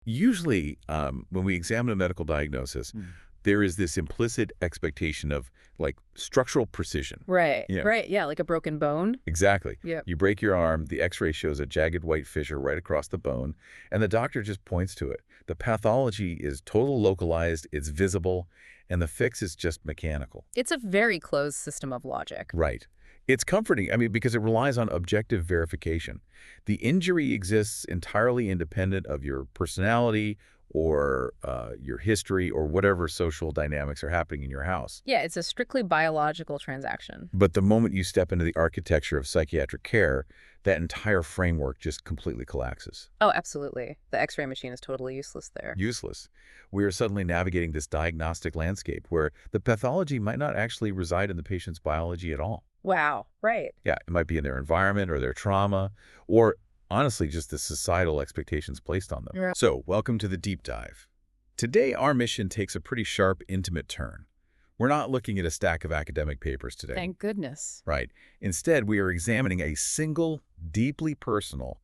Usually, when we examine a medical diagnosis, Mm. there is this implicit expectation of, like, structural precision. Right, Yeah, right, yeah, like a broken bone. exactly. Yep. You break your arm, the x-ray shows a jagged white fissure right across the bone, and the doctor just points to it. The pathology is total localized, it's visible, and the fix is just mechanical. It's a very closed system of logic. Right. It's comforting, I mean, because it relies on objective verification. The injury exists entirely independent of your personality or your history or whatever social dynamics are happening in your house. Yeah, it's a strictly biological transaction. But the moment you step into the architecture of psychiatric care, that entire framework just completely collapses. Oh, absolutely. The X-ray machine is totally useless there. Useless. We are suddenly navigating this diagnostic landscape where the pathology might not actually reside in the patient's biology at all. Wow, right. Yeah, it might be in their environment or their trauma, or honestly, just the societal expectations placed on them. Yeah. So, welcome to the deep dive. Today, our mission takes a pretty sharp, intimate turn. We're not looking at a stack of academic papers today. Thank goodness. Right. Instead, we are examining a single, deeply personal,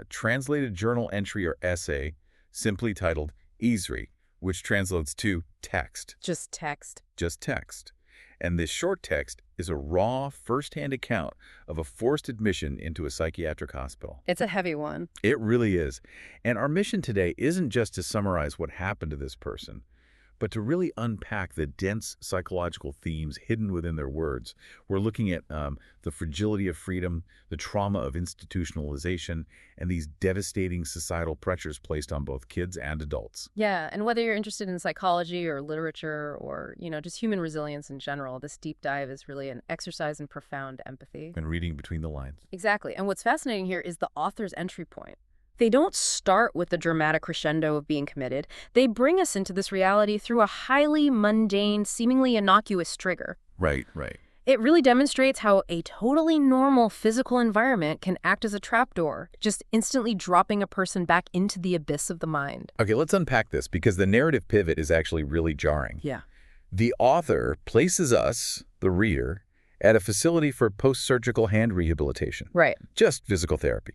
translated journal entry or essay, simply titled ESRI, which translates to text. Just text. Just text. And this short text is a raw, first-hand account of a forced admission into a psychiatric hospital. It's a heavy one. It really is. And our mission today isn't just to summarize what happened to this person, but to really unpack the dense psychological themes hidden within their words. We're looking at the fragility of freedom, the trauma of institutionalization, and these devastating societal pressures placed on both kids and adults. Yeah, and whether you're interested in psychology or literature or, just human resilience in general, this deep dive is really an exercise in profound empathy. And reading between the lines. Exactly. And what's fascinating here is the author's entry point. They don't start with the dramatic crescendo of being committed. They bring us into this reality through a highly mundane, seemingly innocuous trigger. Right, right. It really demonstrates how a totally normal physical environment can act as a trapdoor, just instantly dropping a person back into the abyss of the mind. Okay, let's unpack this because the narrative pivot is actually really jarring. Yeah. The author places us, the reader, at a facility for post-surgical hand rehabilitation. Right. Just physical therapy.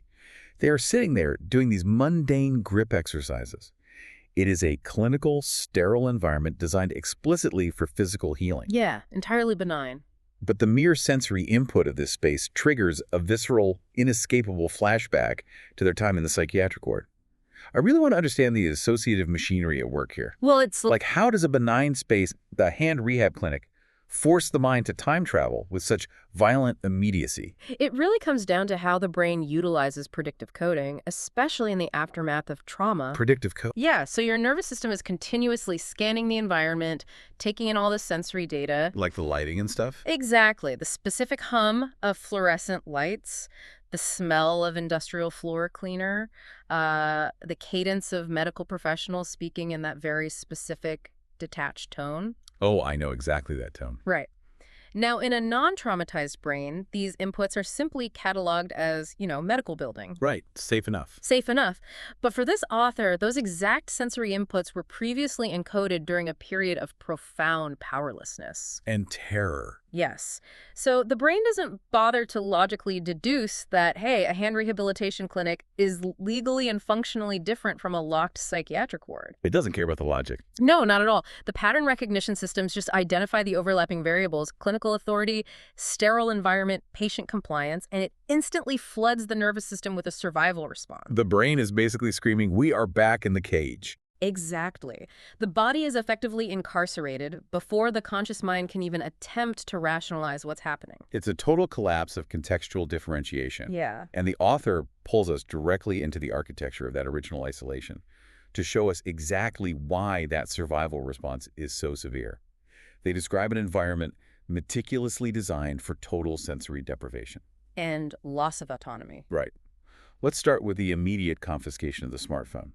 They are sitting there doing these mundane grip exercises. It is a clinical, sterile environment designed explicitly for physical healing. Yeah, entirely benign. But the mere sensory input of this space triggers a visceral, inescapable flashback to their time in the psychiatric ward. I really want to understand the associative machinery at work here. Well, it's Like, how does a benign space, the hand rehab clinic, force the mind to time travel with such violent immediacy? It really comes down to how the brain utilizes predictive coding, especially in the aftermath of trauma. Predictive code. Yeah, so your nervous system is continuously scanning the environment, taking in all the sensory data. Like the lighting and stuff? Exactly. The specific hum of fluorescent lights, the smell of industrial floor cleaner, the cadence of medical professionals speaking in that very specific, detached tone. Oh, I know exactly that tone. Right. Now, in a non-traumatized brain, these inputs are simply cataloged as, medical building. Right. Safe enough. Safe enough. But for this author, those exact sensory inputs were previously encoded during a period of profound powerlessness. And terror. Yes. So the brain doesn't bother to logically deduce that, hey, a hand rehabilitation clinic is legally and functionally different from a locked psychiatric ward. It doesn't care about the logic. No, not at all. The pattern recognition systems just identify the overlapping variables: clinical authority, sterile environment, patient compliance, and it instantly floods the nervous system with a survival response. The brain is basically screaming, we are back in the cage. Exactly. The body is effectively incarcerated before the conscious mind can even attempt to rationalize what's happening. It's a total collapse of contextual differentiation. Yeah. And the author pulls us directly into the architecture of that original isolation to show us exactly why that survival response is so severe. They describe an environment meticulously designed for total sensory deprivation. And loss of autonomy. Right. Let's start with the immediate confiscation of the smartphone.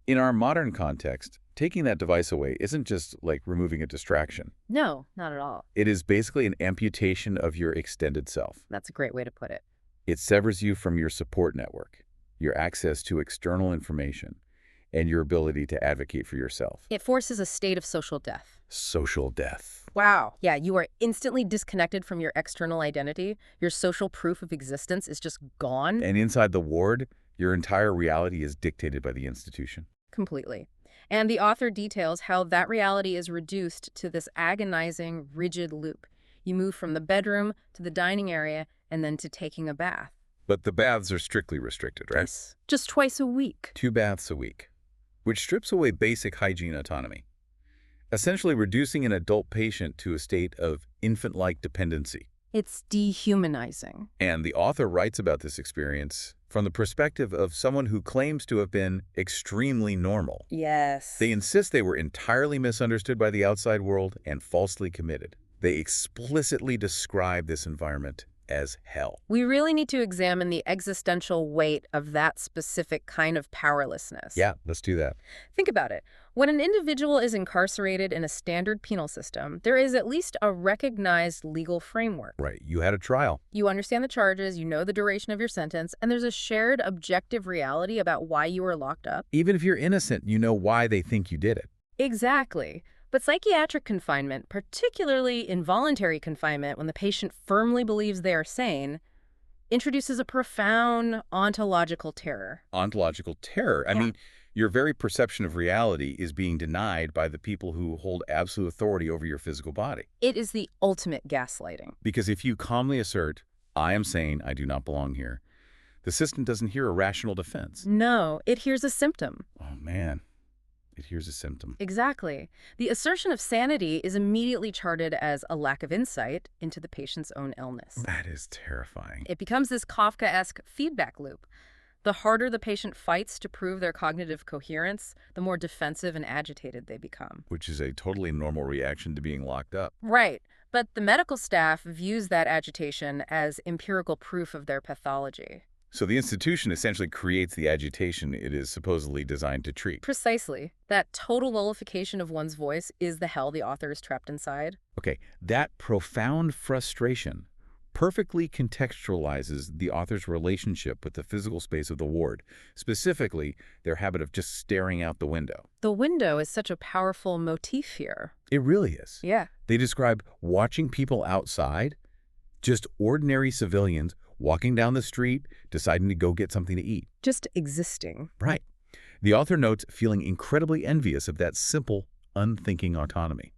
In our modern context, taking that device away isn't just like removing a distraction. No, not at all. It is basically an amputation of your extended self. That's a great way to put it. It severs you from your support network, your access to external information, and your ability to advocate for yourself. It forces a state of social death. Social death. Wow. Yeah, you are instantly disconnected from your external identity. Your social proof of existence is just gone. And inside the ward, Your entire reality is dictated by the institution. Completely. And the author details how that reality is reduced to this agonizing, rigid loop. You move from the bedroom to the dining area and then to taking a bath. But the baths are strictly restricted, right? Yes. Just twice a week. 2 baths a week, which strips away basic hygiene autonomy, essentially reducing an adult patient to a state of infant-like dependency. It's dehumanizing. And the author writes about this experience from the perspective of someone who claims to have been extremely normal. Yes. They insist they were entirely misunderstood by the outside world and falsely committed. They explicitly describe this environment as hell. We really need to examine the existential weight of that specific kind of powerlessness. Yeah, let's do that. Think about it. When an individual is incarcerated in a standard penal system, there is at least a recognized legal framework. Right, you had a trial. You understand the charges, you know the duration of your sentence, and there's a shared objective reality about why you were locked up. Even if you're innocent, you know why they think you did it. Exactly. But psychiatric confinement, particularly involuntary confinement when the patient firmly believes they are sane, introduces a profound ontological terror. Ontological terror. I Yeah. mean, your very perception of reality is being denied by the people who hold absolute authority over your physical body. It is the ultimate gaslighting. Because if you calmly assert, I am sane, I do not belong here, the system doesn't hear a rational defense. No, it hears a symptom. Oh, man. It hears a symptom. Exactly. The assertion of sanity is immediately charted as a lack of insight into the patient's own illness. That is terrifying. It becomes this Kafkaesque feedback loop. The harder the patient fights to prove their cognitive coherence, the more defensive and agitated they become. Which is a totally normal reaction to being locked up. Right. But the medical staff views that agitation as empirical proof of their pathology. So the institution essentially creates the agitation it is supposedly designed to treat. Precisely. That total nullification of one's voice is the hell the author is trapped inside. Okay, that profound frustration perfectly contextualizes the author's relationship with the physical space of the ward, specifically their habit of just staring out the window. The window is such a powerful motif here. It really is. Yeah. They describe watching people outside, just ordinary civilians walking down the street, deciding to go get something to eat. Just existing. Right. The author notes feeling incredibly envious of that simple, unthinking autonomy.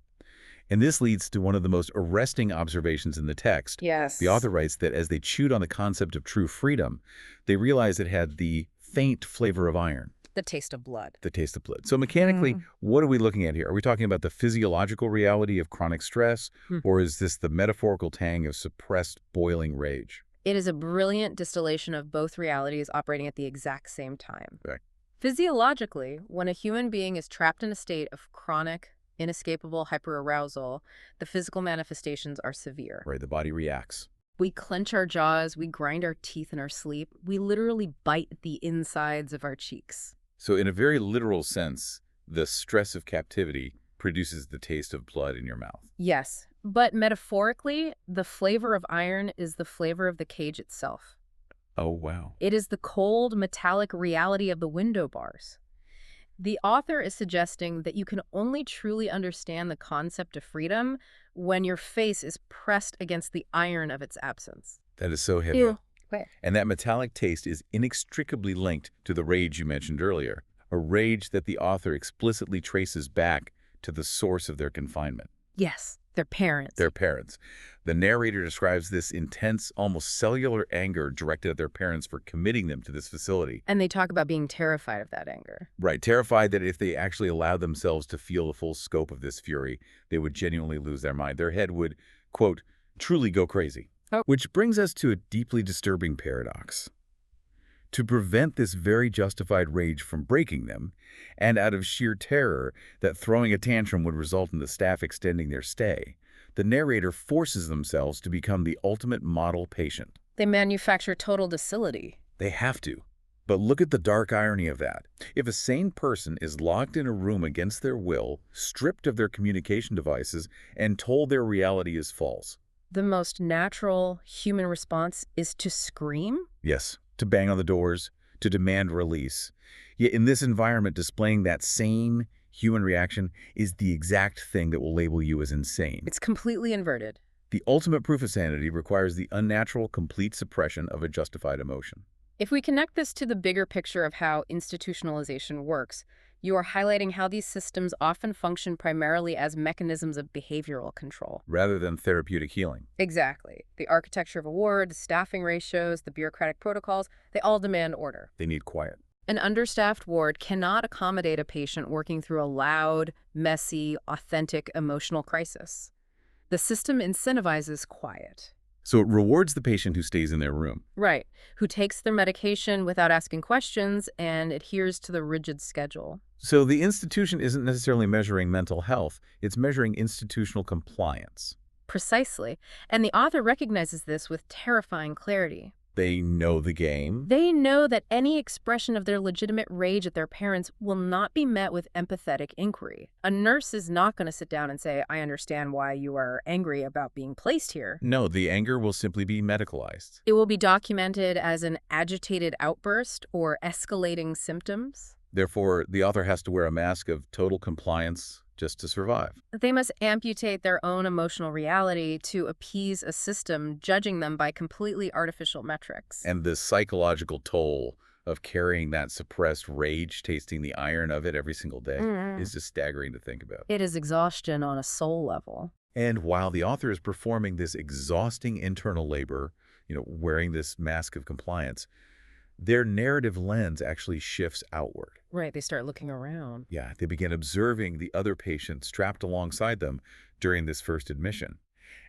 And this leads to one of the most arresting observations in the text. Yes. The author writes that as they chewed on the concept of true freedom, they realized it had the faint flavor of iron. The taste of blood. The taste of blood. So mechanically, what are we looking at here? Are we talking about the physiological reality of chronic stress, or is this the metaphorical tang of suppressed, boiling rage? It is a brilliant distillation of both realities operating at the exact same time. Right. Physiologically, when a human being is trapped in a state of chronic, inescapable hyperarousal, the physical manifestations are severe. Right, the body reacts. We clench our jaws, we grind our teeth in our sleep, we literally bite the insides of our cheeks. So in a very literal sense, the stress of captivity produces the taste of blood in your mouth. Yes, but metaphorically, the flavor of iron is the flavor of the cage itself. Oh, wow. It is the cold, metallic reality of the window bars. The author is suggesting that you can only truly understand the concept of freedom when your face is pressed against the iron of its absence. That is so heavy. Ew. Wait. And that metallic taste is inextricably linked to the rage you mentioned earlier, a rage that the author explicitly traces back to the source of their confinement. Yes, their parents. Their parents. The narrator describes this intense, almost cellular anger directed at their parents for committing them to this facility. And they talk about being terrified of that anger. Right, terrified that if they actually allowed themselves to feel the full scope of this fury, they would genuinely lose their mind. Their head would, quote, truly go crazy. Oh. Which brings us to a deeply disturbing paradox. To prevent this very justified rage from breaking them, and out of sheer terror that throwing a tantrum would result in the staff extending their stay, the narrator forces themselves to become the ultimate model patient. They manufacture total docility. They have to. But look at the dark irony of that. If a sane person is locked in a room against their will, stripped of their communication devices, and told their reality is false. The most natural human response is to scream? Yes, to bang on the doors, to demand release. Yet in this environment, displaying that sane human reaction is the exact thing that will label you as insane. It's completely inverted. The ultimate proof of sanity requires the unnatural, complete suppression of a justified emotion. If we connect this to the bigger picture of how institutionalization works, you are highlighting how these systems often function primarily as mechanisms of behavioral control. Rather than therapeutic healing. Exactly. The architecture of a ward, the staffing ratios, the bureaucratic protocols, they all demand order. They need quiet. An understaffed ward cannot accommodate a patient working through a loud, messy, authentic emotional crisis. The system incentivizes quiet. So it rewards the patient who stays in their room. Right. Who takes their medication without asking questions and adheres to the rigid schedule. So the institution isn't necessarily measuring mental health, it's measuring institutional compliance. Precisely. And the author recognizes this with terrifying clarity. They know the game. They know that any expression of their legitimate rage at their parents will not be met with empathetic inquiry. A nurse is not going to sit down and say, I understand why you are angry about being placed here. No, the anger will simply be medicalized. It will be documented as an agitated outburst or escalating symptoms. Therefore, the author has to wear a mask of total compliance just to survive. They must amputate their own emotional reality to appease a system judging them by completely artificial metrics. And the psychological toll of carrying that suppressed rage, tasting the iron of it every single day, is just staggering to think about. It is exhaustion on a soul level. And while the author is performing this exhausting internal labor, wearing this mask of compliance, their narrative lens actually shifts outward. Right, they start looking around. Yeah, they begin observing the other patients trapped alongside them during this first admission.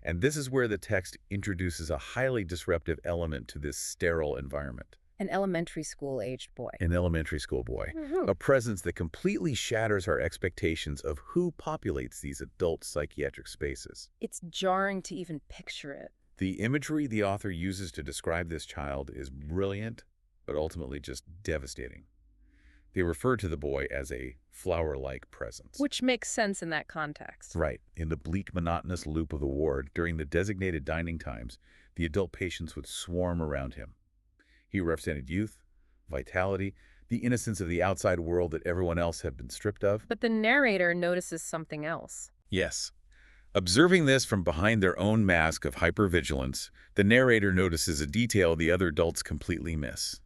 And this is where the text introduces a highly disruptive element to this sterile environment. An elementary school-aged boy. An elementary school boy. A presence that completely shatters our expectations of who populates these adult psychiatric spaces. It's jarring to even picture it. The imagery the author uses to describe this child is brilliant, but ultimately just devastating. They refer to the boy as a flower-like presence. Which makes sense in that context. Right. In the bleak, monotonous loop of the ward, during the designated dining times, the adult patients would swarm around him. He represented youth, vitality, the innocence of the outside world that everyone else had been stripped of. But the narrator notices something else. Yes. Observing this from behind their own mask of hypervigilance, the narrator notices a detail the other adults completely miss.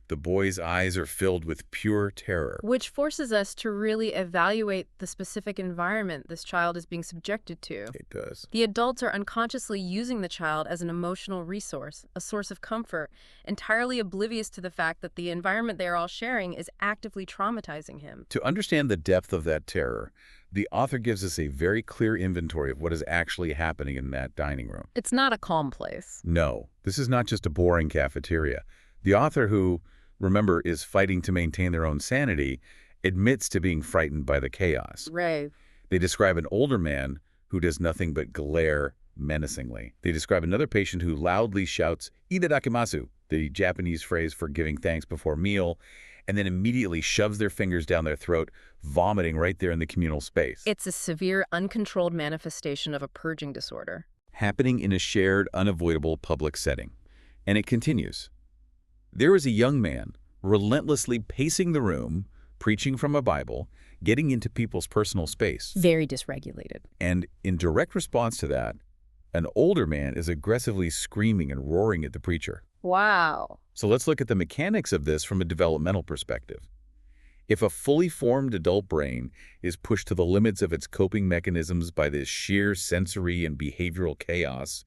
The boy's eyes are filled with pure terror. Which forces us to really evaluate the specific environment this child is being subjected to. It does. The adults are unconsciously using the child as an emotional resource, a source of comfort, entirely oblivious to the fact that the environment they are all sharing is actively traumatizing him. To understand the depth of that terror, the author gives us a very clear inventory of what is actually happening in that dining room. It's not a calm place. No, this is not just a boring cafeteria. The author, who, remember, is fighting to maintain their own sanity, admits to being frightened by the chaos. Right. They describe an older man who does nothing but glare menacingly. They describe another patient who loudly shouts, "Itadakimasu," the Japanese phrase for giving thanks before meal, and then immediately shoves their fingers down their throat, vomiting right there in the communal space. It's a severe, uncontrolled manifestation of a purging disorder. Happening in a shared, unavoidable public setting. And it continues. There is a young man relentlessly pacing the room, preaching from a Bible, getting into people's personal space. Very dysregulated. And in direct response to that, an older man is aggressively screaming and roaring at the preacher. Wow. So let's look at the mechanics of this from a developmental perspective. If a fully formed adult brain is pushed to the limits of its coping mechanisms by this sheer sensory and behavioral chaos,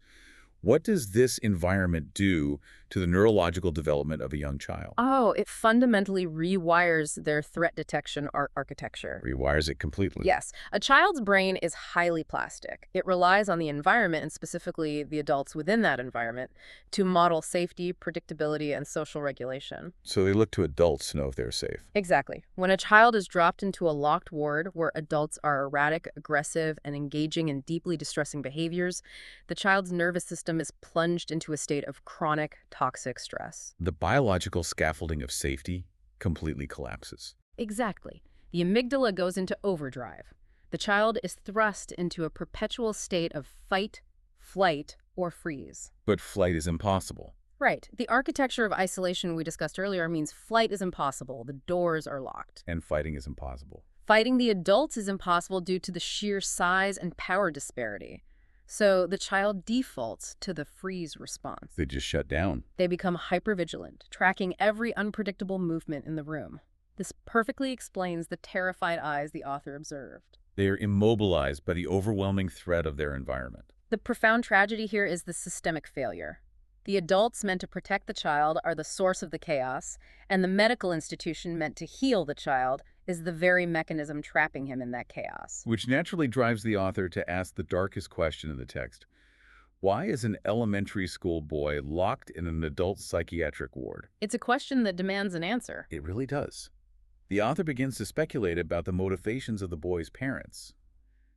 what does this environment do to the neurological development of a young child? Oh, it fundamentally rewires their threat detection architecture. Rewires it completely. Yes. A child's brain is highly plastic. It relies on the environment, and specifically the adults within that environment, to model safety, predictability, and social regulation. So they look to adults to know if they're safe. Exactly. When a child is dropped into a locked ward where adults are erratic, aggressive, and engaging in deeply distressing behaviors, the child's nervous system is plunged into a state of chronic, toxic stress. The biological scaffolding of safety completely collapses. Exactly. The amygdala goes into overdrive. The child is thrust into a perpetual state of fight, flight, or freeze. But flight is impossible. Right. The architecture of isolation we discussed earlier means flight is impossible. The doors are locked. And fighting is impossible. Fighting the adults is impossible due to the sheer size and power disparity. So the child defaults to the freeze response. They just shut down. They become hypervigilant, tracking every unpredictable movement in the room. This perfectly explains the terrified eyes the author observed. They are immobilized by the overwhelming threat of their environment. The profound tragedy here is the systemic failure. The adults meant to protect the child are the source of the chaos, and the medical institution meant to heal the child is the very mechanism trapping him in that chaos. Which naturally drives the author to ask the darkest question in the text. Why is an elementary school boy locked in an adult psychiatric ward? It's a question that demands an answer. It really does. The author begins to speculate about the motivations of the boy's parents.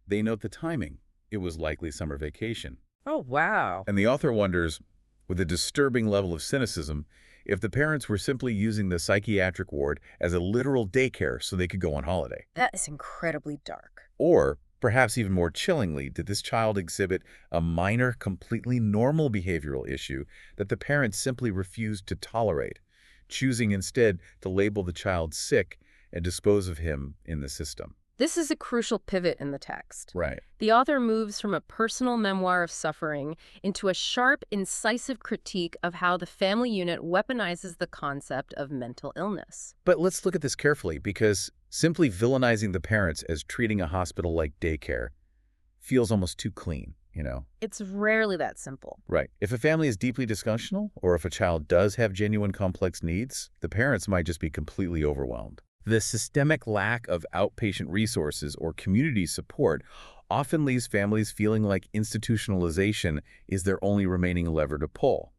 They note the timing. It was likely summer vacation. Oh, wow. And the author wonders, with a disturbing level of cynicism, if the parents were simply using the psychiatric ward as a literal daycare so they could go on holiday. That is incredibly dark. Or, perhaps even more chillingly, did this child exhibit a minor, completely normal behavioral issue that the parents simply refused to tolerate, choosing instead to label the child sick and dispose of him in the system? This is a crucial pivot in the text. Right. The author moves from a personal memoir of suffering into a sharp, incisive critique of how the family unit weaponizes the concept of mental illness. But let's look at this carefully, because simply villainizing the parents as treating a hospital like daycare feels almost too clean, you know? It's rarely that simple. Right. If a family is deeply dysfunctional, or if a child does have genuine complex needs, the parents might just be completely overwhelmed. The systemic lack of outpatient resources or community support often leaves families feeling like institutionalization is their only remaining lever to pull.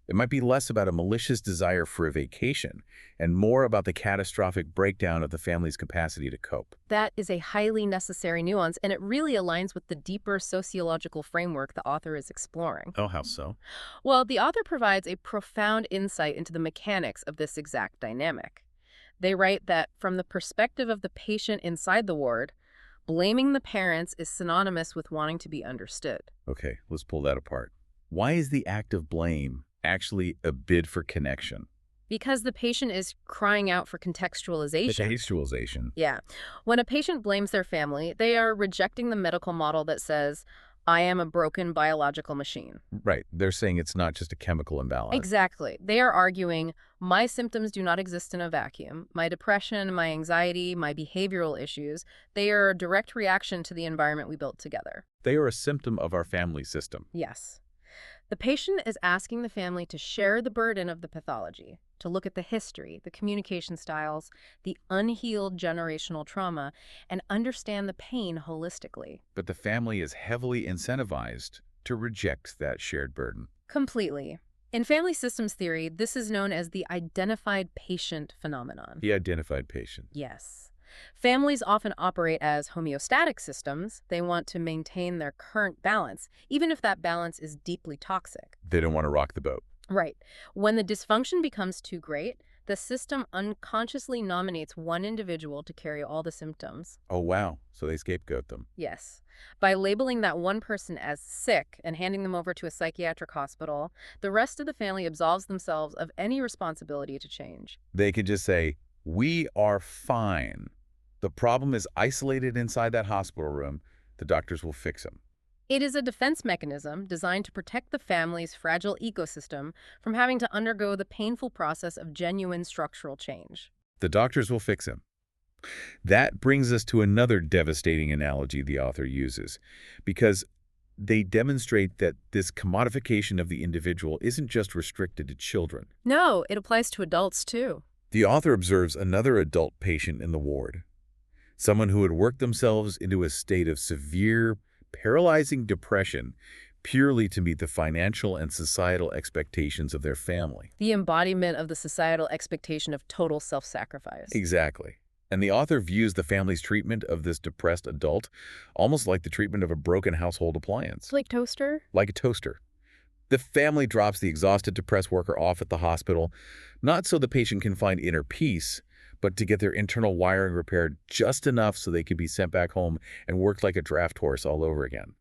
It might be less about a malicious desire for a vacation and more about the catastrophic breakdown of the family's capacity to cope. That is a highly necessary nuance, and it really aligns with the deeper sociological framework the author is exploring. Oh, how so? Well, the author provides a profound insight into the mechanics of this exact dynamic. They write that from the perspective of the patient inside the ward, blaming the parents is synonymous with wanting to be understood. Okay, let's pull that apart. Why is the act of blame actually a bid for connection? Because the patient is crying out for contextualization. Contextualization. Yeah. When a patient blames their family, they are rejecting the medical model that says, I am a broken biological machine. Right. They're saying it's not just a chemical imbalance. Exactly. They are arguing, my symptoms do not exist in a vacuum. My depression, my anxiety, my behavioral issues, they are a direct reaction to the environment we built together. They are a symptom of our family system. Yes. The patient is asking the family to share the burden of the pathology, to look at the history, the communication styles, the unhealed generational trauma, and understand the pain holistically. But the family is heavily incentivized to reject that shared burden. Completely. In family systems theory, this is known as the identified patient phenomenon. The identified patient. Yes. Families often operate as homeostatic systems. They want to maintain their current balance, even if that balance is deeply toxic. They don't want to rock the boat. Right. When the dysfunction becomes too great, the system unconsciously nominates one individual to carry all the symptoms. Oh, wow. So they scapegoat them. Yes. By labeling that one person as sick and handing them over to a psychiatric hospital, the rest of the family absolves themselves of any responsibility to change. They could just say, we are fine. The problem is isolated inside that hospital room. The doctors will fix him. It is a defense mechanism designed to protect the family's fragile ecosystem from having to undergo the painful process of genuine structural change. The doctors will fix him. That brings us to another devastating analogy the author uses, because they demonstrate that this commodification of the individual isn't just restricted to children. No, it applies to adults too. The author observes another adult patient in the ward, someone who had worked themselves into a state of severe, paralyzing depression purely to meet the financial and societal expectations of their family. The embodiment of the societal expectation of total self-sacrifice. Exactly. And the author views the family's treatment of this depressed adult almost like the treatment of a broken household appliance. Like toaster? Like a toaster. The family drops the exhausted, depressed worker off at the hospital, not so the patient can find inner peace, but to get their internal wiring repaired just enough so they can be sent back home and work like a draft horse all over again.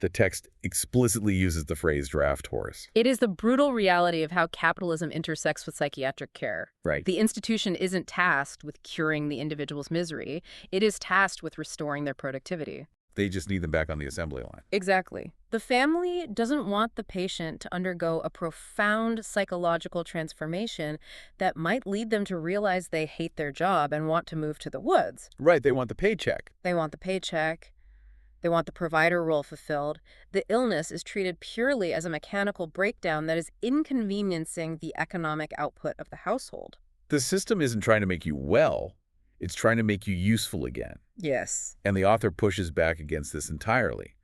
The text explicitly uses the phrase draft horse. It is the brutal reality of how capitalism intersects with psychiatric care. Right. The institution isn't tasked with curing the individual's misery. It is tasked with restoring their productivity. They just need them back on the assembly line. Exactly. The family doesn't want the patient to undergo a profound psychological transformation that might lead them to realize they hate their job and want to move to the woods. Right, they want the paycheck. They want the paycheck. They want the provider role fulfilled. The illness is treated purely as a mechanical breakdown that is inconveniencing the economic output of the household. The system isn't trying to make you well, it's trying to make you useful again. Yes. And the author pushes back against this entirely.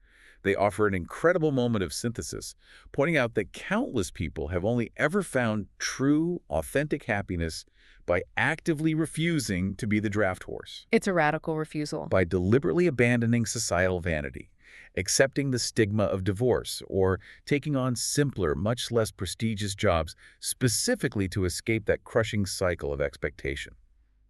They offer an incredible moment of synthesis, pointing out that countless people have only ever found true, authentic happiness by actively refusing to be the draft horse, It's a radical refusal. by deliberately abandoning societal vanity, accepting the stigma of divorce, or taking on simpler, much less prestigious jobs specifically to escape that crushing cycle of expectation.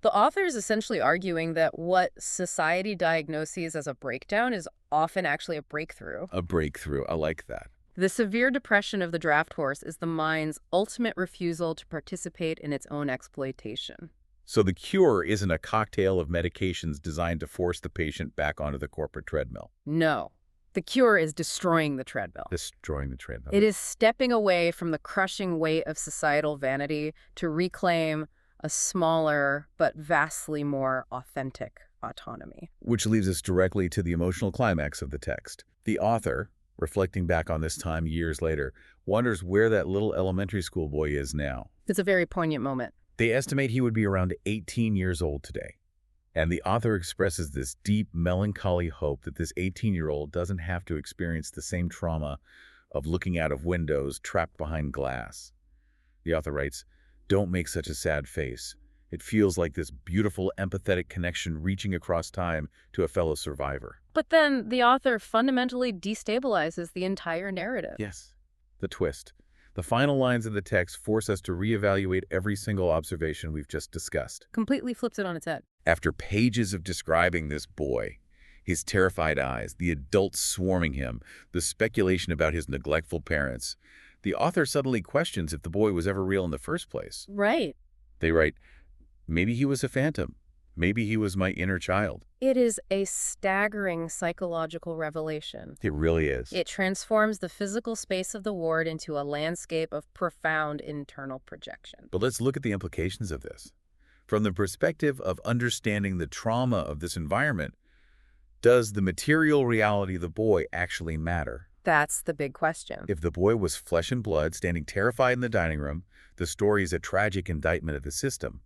The author is essentially arguing that what society diagnoses as a breakdown is often actually a breakthrough. A breakthrough, I like that. The severe depression of the draft horse is the mind's ultimate refusal to participate in its own exploitation. So the cure isn't a cocktail of medications designed to force the patient back onto the corporate treadmill. No. The cure is destroying the treadmill. Destroying the treadmill. It is stepping away from the crushing weight of societal vanity to reclaim a smaller but vastly more authentic autonomy. Which leads us directly to the emotional climax of the text. The author, reflecting back on this time years later, wonders where that little elementary school boy is now. It's a very poignant moment. They estimate he would be around 18 years old today. And the author expresses this deep, melancholy hope that this 18-year-old doesn't have to experience the same trauma of looking out of windows trapped behind glass. The author writes, "Don't make such a sad face. It feels like this beautiful, empathetic connection reaching across time to a fellow survivor." But then the author fundamentally destabilizes the entire narrative. Yes, the twist. The final lines of the text force us to reevaluate every single observation we've just discussed. Completely flips it on its head. After pages of describing this boy, his terrified eyes, the adults swarming him, the speculation about his neglectful parents, the author suddenly questions if the boy was ever real in the first place. Right. They write, "Maybe he was a phantom. Maybe he was my inner child." It is a staggering psychological revelation. It really is. It transforms the physical space of the ward into a landscape of profound internal projection. But let's look at the implications of this. From the perspective of understanding the trauma of this environment, does the material reality of the boy actually matter? That's the big question. If the boy was flesh and blood, standing terrified in the dining room, the story is a tragic indictment of the system.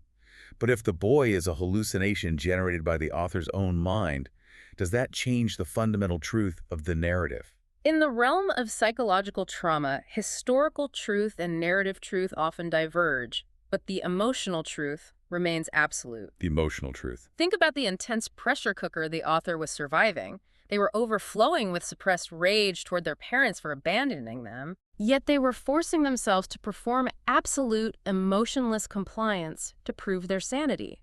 But if the boy is a hallucination generated by the author's own mind, does that change the fundamental truth of the narrative? In the realm of psychological trauma, historical truth and narrative truth often diverge, but the emotional truth remains absolute. The emotional truth. Think about the intense pressure cooker the author was surviving. They were overflowing with suppressed rage toward their parents for abandoning them, yet they were forcing themselves to perform absolute, emotionless compliance to prove their sanity.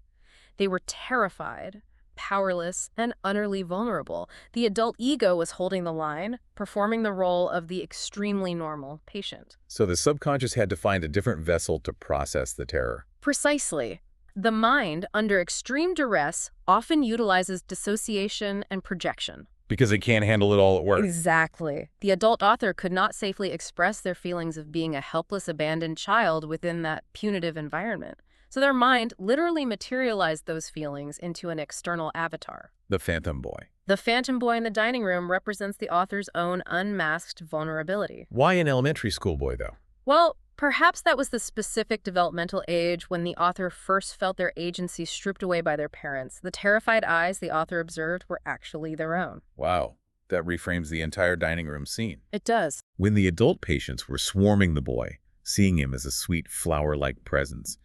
They were terrified, powerless, and utterly vulnerable. The adult ego was holding the line, performing the role of the extremely normal patient. So the subconscious had to find a different vessel to process the terror. Precisely. The mind, under extreme duress, often utilizes dissociation and projection. Because it can't handle it all at once. Exactly. The adult author could not safely express their feelings of being a helpless, abandoned child within that punitive environment. So their mind literally materialized those feelings into an external avatar. The phantom boy. The phantom boy in the dining room represents the author's own unmasked vulnerability. Why an elementary school boy, though? Well, perhaps that was the specific developmental age when the author first felt their agency stripped away by their parents. The terrified eyes the author observed were actually their own. Wow, that reframes the entire dining room scene. It does. When the adult patients were swarming the boy, seeing him as a sweet flower-like presence,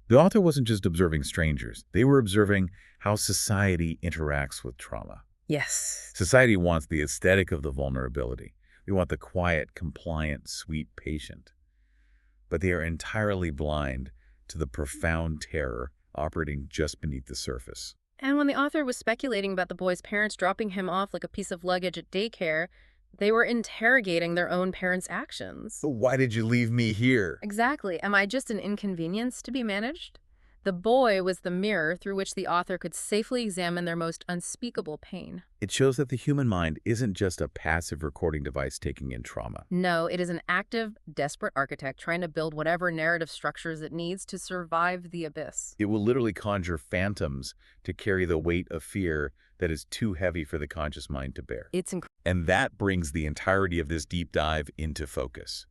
the author wasn't just observing strangers. They were observing how society interacts with trauma. Yes. Society wants the aesthetic of the vulnerability. They want the quiet, compliant, sweet patient. But they are entirely blind to the profound terror operating just beneath the surface. And when the author was speculating about the boy's parents dropping him off like a piece of luggage at daycare, they were interrogating their own parents' actions. So why did you leave me here? Exactly. Am I just an inconvenience to be managed? The boy was the mirror through which the author could safely examine their most unspeakable pain. It shows that the human mind isn't just a passive recording device taking in trauma. No, it is an active, desperate architect trying to build whatever narrative structures it needs to survive the abyss. It will literally conjure phantoms to carry the weight of fear that is too heavy for the conscious mind to bear. It's incredible. And that brings the entirety of this deep dive into focus.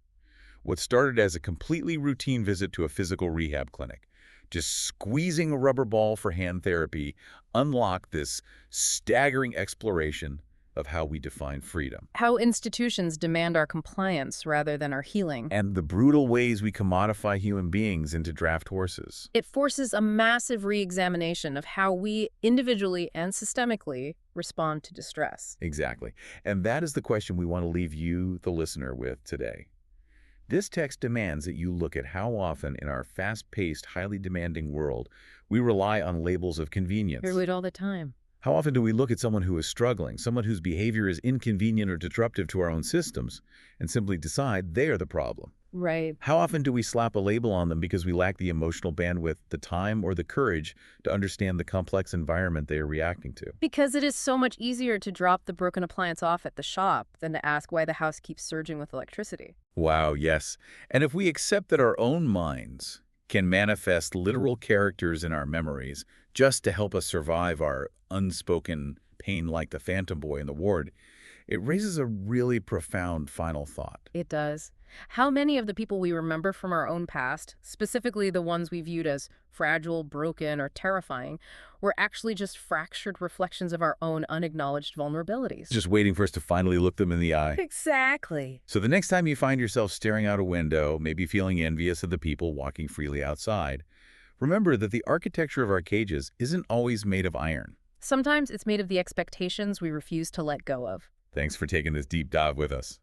What started as a completely routine visit to a physical rehab clinic, just squeezing a rubber ball for hand therapy, unlocked this staggering exploration of how we define freedom. How institutions demand our compliance rather than our healing. And the brutal ways we commodify human beings into draft horses. It forces a massive re-examination of how we individually and systemically respond to distress. Exactly. And that is the question we want to leave you, the listener, with today. This text demands that you look at how often in our fast-paced, highly demanding world we rely on labels of convenience. We do it all the time. How often do we look at someone who is struggling, someone whose behavior is inconvenient or disruptive to our own systems, and simply decide they are the problem? Right. How often do we slap a label on them because we lack the emotional bandwidth, the time, or the courage to understand the complex environment they are reacting to? Because it is so much easier to drop the broken appliance off at the shop than to ask why the house keeps surging with electricity. Wow, yes. And if we accept that our own minds can manifest literal characters in our memories just to help us survive our unspoken pain like the phantom boy in the ward, it raises a really profound final thought. It does. How many of the people we remember from our own past, specifically the ones we viewed as fragile, broken, or terrifying, were actually just fractured reflections of our own unacknowledged vulnerabilities? Just waiting for us to finally look them in the eye. Exactly. So the next time you find yourself staring out a window, maybe feeling envious of the people walking freely outside, remember that the architecture of our cages isn't always made of iron. Sometimes it's made of the expectations we refuse to let go of. Thanks for taking this deep dive with us.